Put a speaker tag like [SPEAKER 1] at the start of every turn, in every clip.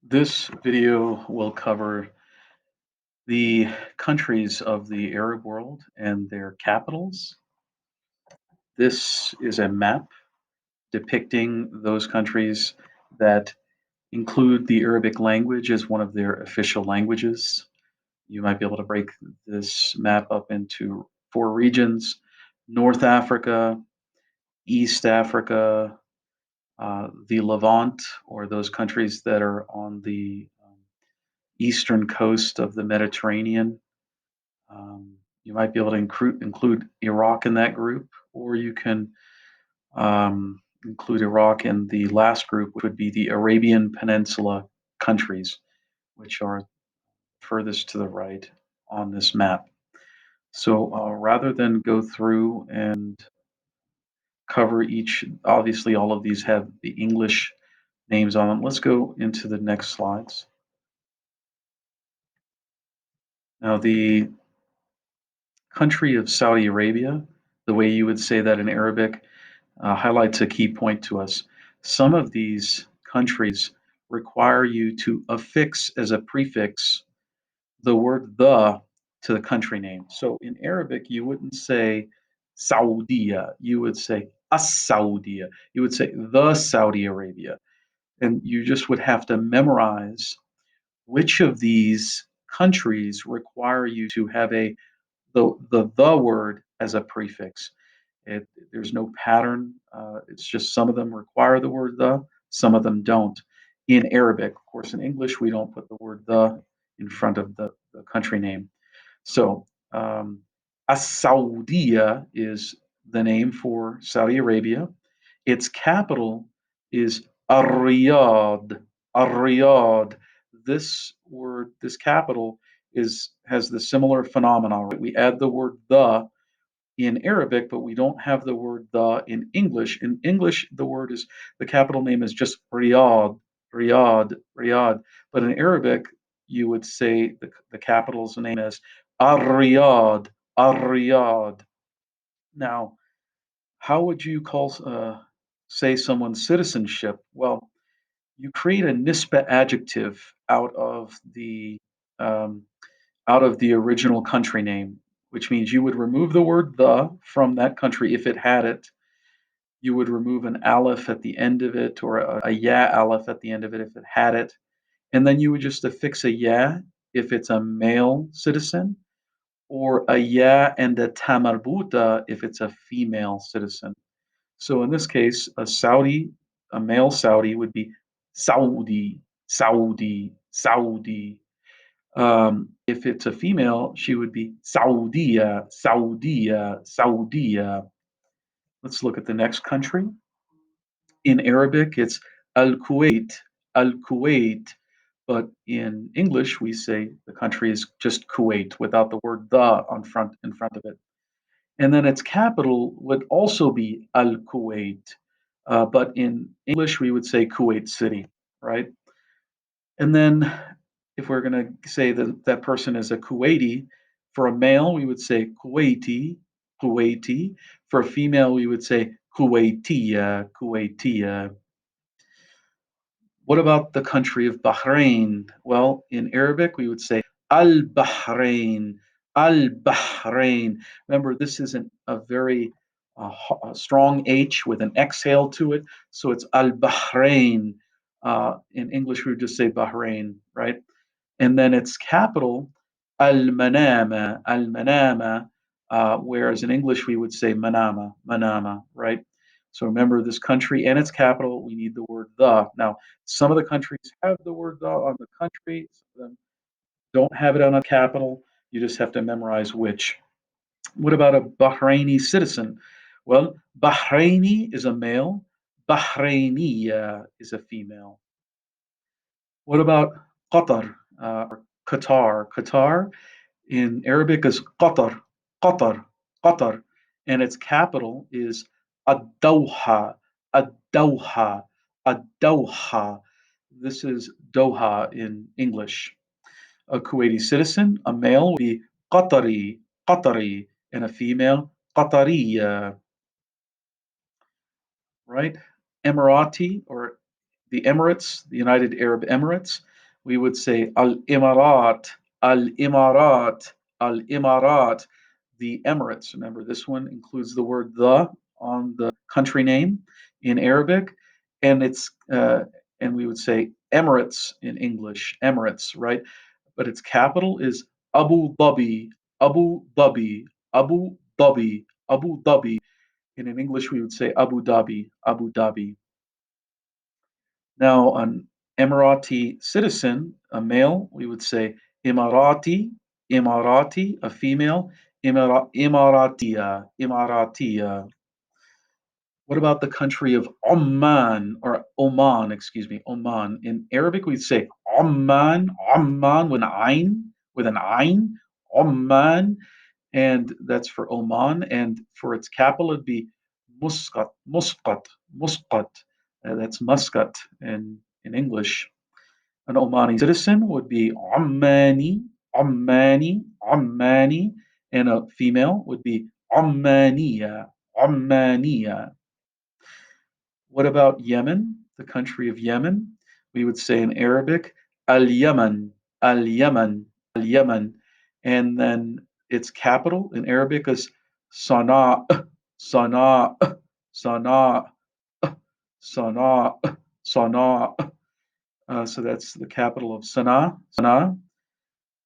[SPEAKER 1] This video will cover the countries of the Arab world and their capitals. This is a map depicting those countries that include the Arabic language as one of their official languages. You might be able to break this map up into four regions: North Africa, East Africa, the Levant, or those countries that are on the eastern coast of the Mediterranean. You might be able to include Iraq in that group, or you can include Iraq in the last group, which would be the Arabian Peninsula countries, which are furthest to the right on this map. So rather than go through and cover each, obviously all of these have the English names on them. Let's go into the next slides. Now, the country of Saudi Arabia, the way you would say that in Arabic, highlights a key point to us. Some of these countries require you to affix as a prefix the word the to the country name. So in Arabic, you wouldn't say Saudiya, you would say As Saudiya, you would say the Saudi Arabia. And you just would have to memorize which of these countries require you to have the word as a prefix. There's no pattern. It's just some of them require the word the, some of them don't. In Arabic, of course, in English, we don't put the word the in front of the country name. So, As Saudiya is the name for Saudi Arabia. Its capital is Ar-Riyadh. Ar-Riyadh. This word, this capital, has the similar phenomenon. Right? We add the word the in Arabic, but we don't have the word the in English. In English, the capital name is just Riyadh, Riyadh, Riyadh. But in Arabic, you would say the capital's name is Ar-Riyadh, Ar-Riyadh. Now, how would you say someone's citizenship? Well, you create a nisba adjective um, out of the original country name, which means you would remove the word the from that country if it had it. You would remove an aleph at the end of it or a ya aleph at the end of it if it had it. And then you would just affix a ya if it's a male citizen, or a ya and a tamarbuta if it's a female citizen. So in this case, a male Saudi would be Saudi, Saudi, Saudi. If it's a female, she would be Saudiya, Saudiya, Saudiya. Let's look at the next country. In Arabic, it's Al Kuwait, Al Kuwait. But in English, we say the country is just Kuwait without the word the in front of it. And then its capital would also be Al Kuwait. But in English, we would say Kuwait City, right? And then if we're going to say that that person is a Kuwaiti, for a male, we would say Kuwaiti, Kuwaiti. For a female, we would say Kuwaitiya, Kuwaitiya. What about the country of Bahrain? Well, in Arabic, we would say Al Bahrain, Al Bahrain. Remember, this isn't a very a strong H with an exhale to it, so it's Al Bahrain. In English, we would just say Bahrain, right? And then its capital, Al Manama, Al Manama, whereas in English we would say Manama, Manama, right? So remember this country and its capital, we need the word the. Now, some of the countries have the word the on the country, some of them don't have it on a capital. You just have to memorize which. What about a Bahraini citizen? Well, Bahraini is a male, Bahrainiya is a female. What about Qatar or Qatar? Qatar in Arabic is Qatar, Qatar, Qatar, and its capital is Ad-Doha, Ad-Doha, Ad-Doha. This is Doha in English. A Kuwaiti citizen, a male would be Qatari, Qatari, and a female Qatariya, right? Emirati or the Emirates, the United Arab Emirates. we would say Al-Imarat, Al-Imarat, Al-Imarat, the Emirates. Remember, this one includes the word the on the country name in Arabic, and and we would say Emirates in English, Emirates, right? But its capital is Abu Dhabi, Abu Dhabi, Abu Dhabi, Abu Dhabi. And in English, we would say Abu Dhabi, Abu Dhabi. Now, an Emirati citizen, a male, we would say Emirati, Emirati, a female, Emiratiya, Emiratiya. What about the country of Oman or Oman, excuse me, Oman? In Arabic, we'd say Oman, Oman with an ayn, Oman, and that's for Oman. And for its capital, it'd be Muscat, Muscat, Muscat. That's Muscat in English. An Omani citizen would be Ommani, Ommani, Ommani, and a female would be Ommaniya, Ommaniya. What about Yemen, the country of Yemen? We would say in Arabic, Al Yemen, Al Yemen, Al Yemen. And then its capital in Arabic is Sana'a, Sana'a, Sana'a, Sana'a, Sana'a. So that's the capital of Sana'a, Sana'a.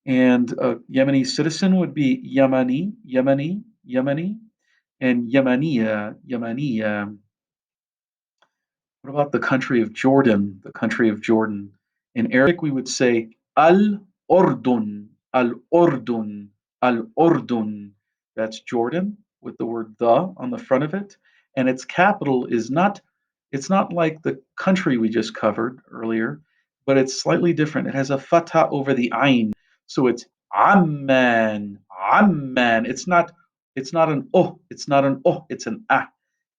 [SPEAKER 1] And a Yemeni citizen would be Yemeni, Yemeni, Yemeni, and Yemeniya, Yemeniya. What about the country of Jordan? The country of Jordan. In Arabic, we would say Al Ordun, Al Ordun, Al Ordun. That's Jordan with the word the on the front of it. And its capital is not, it's not like the country we just covered earlier, but it's slightly different. It has a fatha over the ayn. So it's Amman, Amman. It's not an oh, it's not an oh, it's an ah.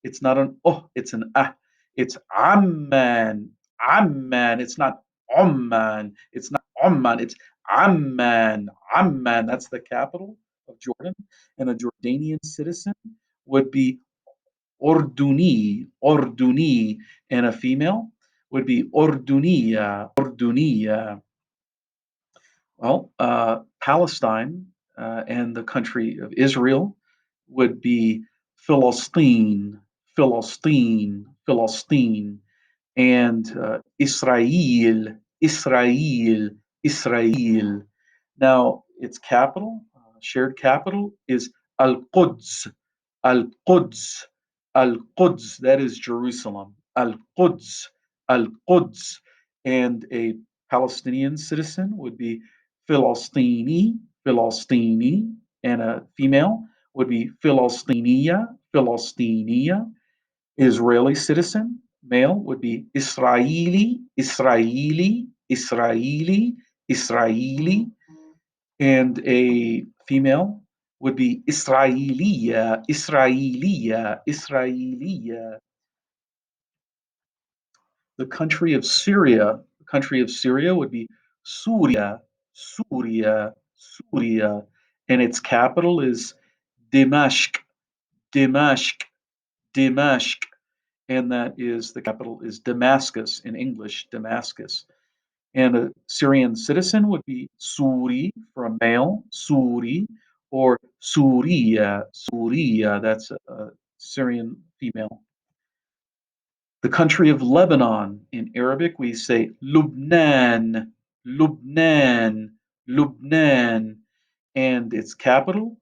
[SPEAKER 1] It's not an oh, it's an ah. It's Amman. Amman. It's not Oman. It's not Oman. It's Amman. Amman. That's the capital of Jordan. And a Jordanian citizen would be Orduni. Orduni. And a female would be Orduniya. Orduniya. Well, Palestine and the country of Israel would be Philistine, Philistine, Philistine, and Israel, Israel, Israel. Now, its capital, shared capital, is Al Quds, Al Quds, Al Quds. That is Jerusalem. Al Quds, Al Quds. And a Palestinian citizen would be Philistini, Philistini, and a female would be Philistiniya, Philistiniya. Israeli citizen, male would be Israeli, Israeli, Israeli, Israeli, and a female would be Israeliya, Israeliya, Israeliya. The country of Syria would be Suria, Suria, Suria, and its capital is Dimashq, Dimashq, Dimashq, and that is the capital is Damascus in English, Damascus. And a Syrian citizen would be Suri for a male, Suri, or Suriya, Suriya, that's a Syrian female. The country of Lebanon, in Arabic we say Lubnan, Lubnan, Lubnan, and its capital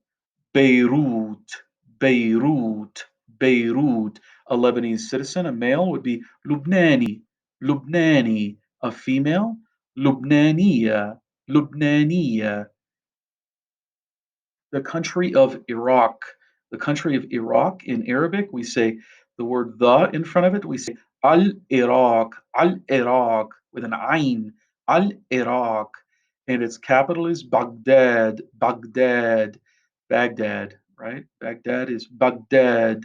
[SPEAKER 1] Beirut, Beirut, Beirut. A Lebanese citizen, a male, would be Lubnani, Lubnani. A female, Lubnaniya, Lubnaniya. The country of Iraq. The country of Iraq in Arabic, we say the word the in front of it, we say Al Iraq, Al Iraq with an ayn, Al Iraq. And its capital is Baghdad, Baghdad, Baghdad, right? Baghdad is Baghdad,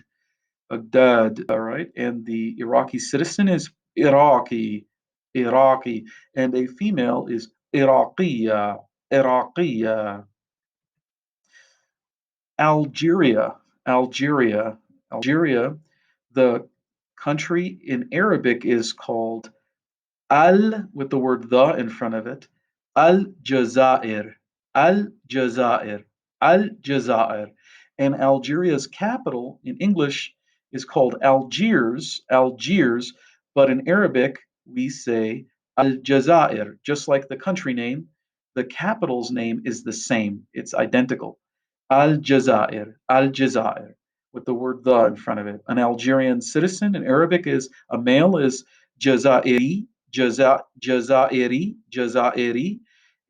[SPEAKER 1] Baghdad, all right? And the Iraqi citizen is Iraqi, Iraqi. And a female is Iraqiya, Iraqiya. Algeria, Algeria, Algeria, the country in Arabic is called Al with the word the in front of it. Al Jazair. Al Jazair. Al Jazair. And Algeria's capital in English is called Algiers, Algiers, but in Arabic we say Al Jazair, just like the country name. The capital's name is the same. It's identical. Al Jazair, Al Jazair, with the word the in front of it. An Algerian citizen in Arabic is a male is Jazairi, Jazairi,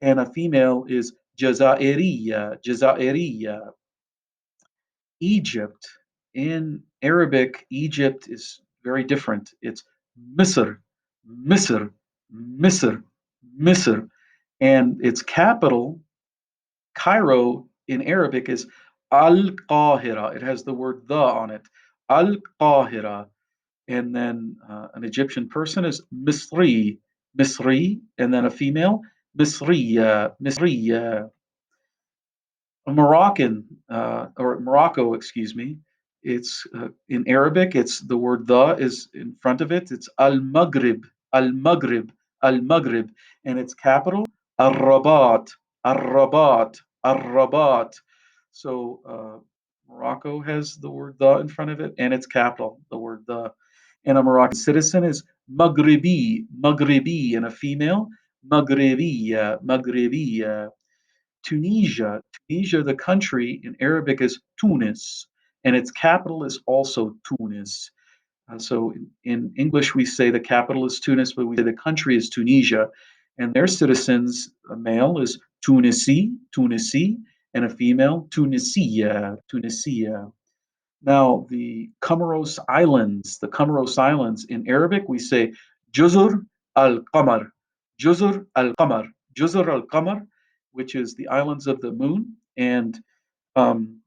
[SPEAKER 1] and a female is Jazairiya, Jazairiya. Egypt, in Arabic, Egypt is very different. It's Misr, Misr, Misr, Misr, and its capital, Cairo, in Arabic is Al Qahira. It has the word the on it. Al Qahira. And then an Egyptian person is Misri, Misri, and then a female, Misriya, Misriya. A Moroccan or Morocco, excuse me. It's in Arabic. It's the word the is in front of it. It's Al Maghrib, Al Maghrib, Al Maghrib, and its capital Al Rabat, Al Rabat, Al Rabat. So Morocco has the word the in front of it, and its capital, the word the. And a Moroccan citizen is Maghribi, Maghribi, and a female Maghribiya, Maghribiya. Tunisia, Tunisia, the country in Arabic is Tunis, and its capital is also Tunis. So in English, we say the capital is Tunis, but we say the country is Tunisia, and their citizens, a male is Tunisi, Tunisi, and a female Tunisia, Tunisia. Now, the Comoros Islands, in Arabic, we say Juzur al-Qamar, Juzur al-Qamar, Juzur al-Qamar, which is the islands of the moon, and um,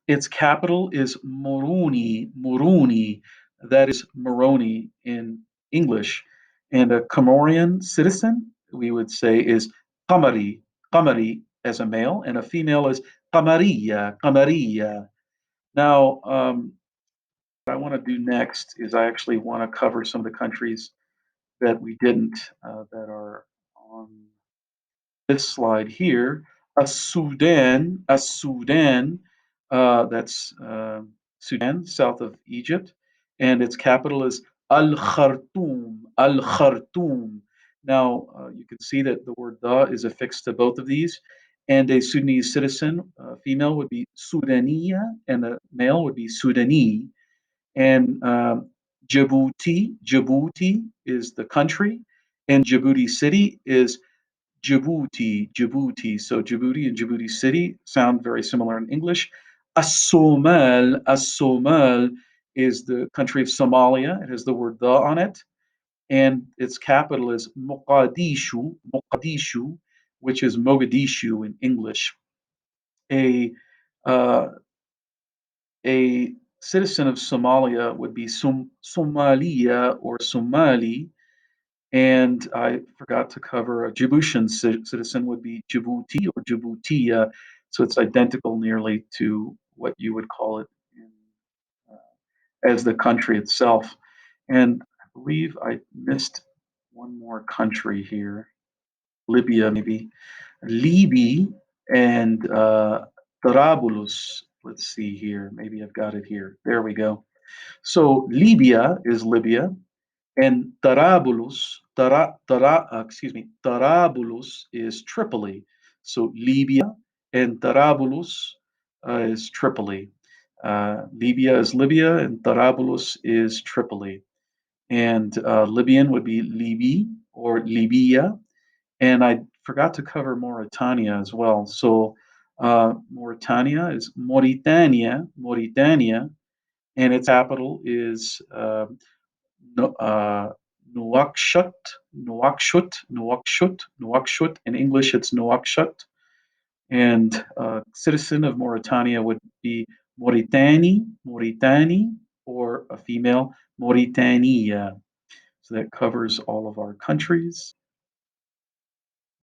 [SPEAKER 1] its capital is Moroni, Moroni, that is Moroni in English. And a Comorian citizen, we would say, is Qamari, Qamari as a male, and a female is Qamariya, Qamariya. Now, what I want to do next is I actually want to cover some of the countries that we didn't, that are on this slide here. A Sudan, that's Sudan, south of Egypt, and its capital is Al Khartoum, Al Khartoum. Now, you can see that the word the is affixed to both of these. And a Sudanese citizen, female would be Sudaniya, and a male would be Sudani. And Djibouti, Djibouti is the country, and Djibouti city is Djibouti, Djibouti. So Djibouti and Djibouti city sound very similar in English. As-Somal, As-Somal is the country of Somalia. It has the word the on it, and its capital is Mogadishu, Mogadishu, which is Mogadishu in English. A uh, a citizen of Somalia would be Somalia or Somali, and I forgot to cover a Djiboutian citizen would be Djibouti or Djiboutia, so it's identical nearly to what you would call it in, as the country itself. And I believe I missed one more country here, Libya maybe. Libya and Tarabulus. Let's see here. Maybe I've got it here. There we go. So Libya is Libya, and Tarabulus is Tripoli. So Libya and Tarabulus is Tripoli. Libya is Libya, and Tarabulus is Tripoli. And Libyan would be Libi or Libya. And I forgot to cover Mauritania as well. So Mauritania is Mauritania, Mauritania, and its capital is no, Nouakchott, Nouakchott, Nouakchott, Nouakchott. In English, it's Nouakchott. And citizen of Mauritania would be Mauritani, Mauritani, or a female Mauritania. So that covers all of our countries.